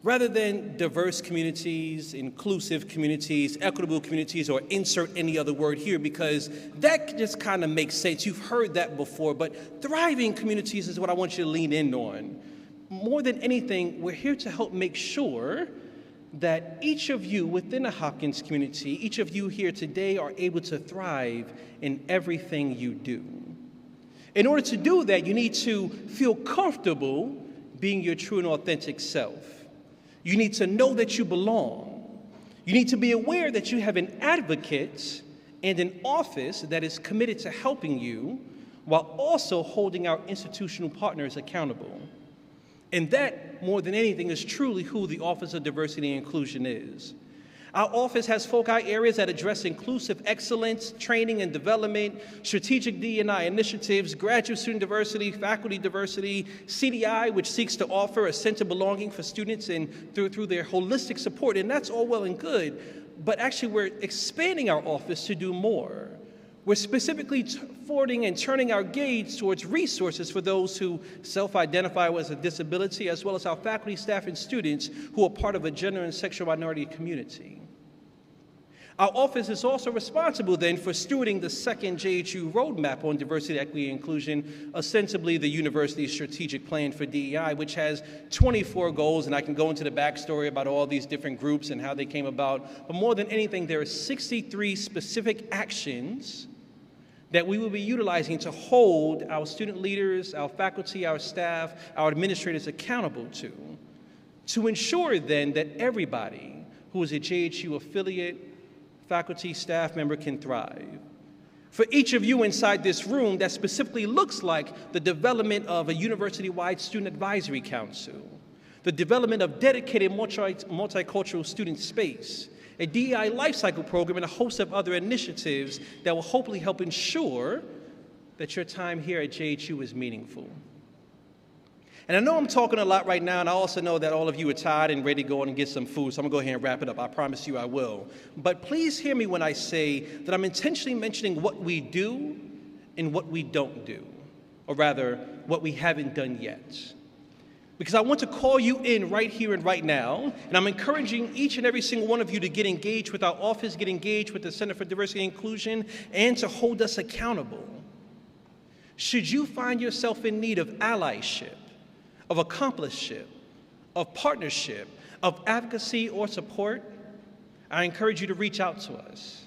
rather than diverse communities, inclusive communities, equitable communities, or insert any other word here, because that just kind of makes sense. You've heard that before, but thriving communities is what I want you to lean in on. More than anything, we're here to help make sure that each of you within the Hopkins community, each of you here today are able to thrive in everything you do. In order to do that, you need to feel comfortable being your true and authentic self. You need to know that you belong. You need to be aware that you have an advocate and an office that is committed to helping you while also holding our institutional partners accountable. And that, more than anything, is truly who the Office of Diversity and Inclusion is. Our office has foci areas that address inclusive excellence, training and development, strategic D&I initiatives, graduate student diversity, faculty diversity, CDI, which seeks to offer a sense of belonging for students and through their holistic support. And that's all well and good, but actually we're expanding our office to do more. We're specifically forwarding and turning our gaze towards resources for those who self-identify as a disability, as well as our faculty, staff, and students who are part of a gender and sexual minority community. Our office is also responsible then for stewarding the second JHU roadmap on diversity, equity, and inclusion, ostensibly the university's strategic plan for DEI, which has 24 goals, and I can go into the backstory about all these different groups and how they came about. But more than anything, there are 63 specific actions that we will be utilizing to hold our student leaders, our faculty, our staff, our administrators accountable to ensure then that everybody who is a JHU affiliate, faculty, staff member can thrive. For each of you inside this room, that specifically looks like the development of a university-wide student advisory council, the development of dedicated multicultural student space, a DEI lifecycle program, and a host of other initiatives that will hopefully help ensure that your time here at JHU is meaningful. And I know I'm talking a lot right now, and I also know that all of you are tired and ready to go on and get some food, so I'm gonna go ahead and wrap it up. I promise you I will. But please hear me when I say that I'm intentionally mentioning what we do and what we don't do, or rather, what we haven't done yet. Because I want to call you in right here and right now, and I'm encouraging each and every single one of you to get engaged with our office, get engaged with the Center for Diversity and Inclusion, and to hold us accountable. Should you find yourself in need of allyship, of accomplishment, of partnership, of advocacy or support, I encourage you to reach out to us.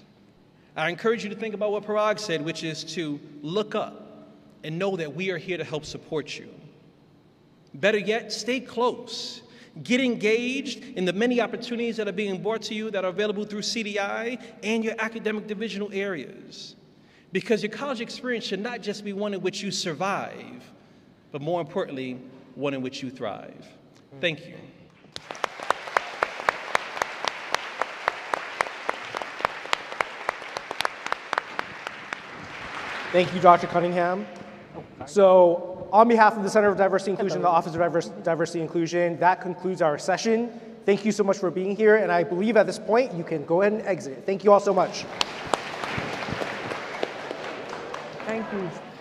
I encourage you to think about what Parag said, which is to look up and know that we are here to help support you. Better yet, stay close. Get engaged in the many opportunities that are being brought to you that are available through CDI and your academic divisional areas. Because your college experience should not just be one in which you survive, but more importantly, one in which you thrive. Thank you. Thank you, Dr. Cunningham. So on behalf of the Center of Diversity Inclusion, the Office of Diversity Inclusion, that concludes our session. Thank you so much for being here, and I believe at this point you can go ahead and exit. Thank you all so much. Thank you.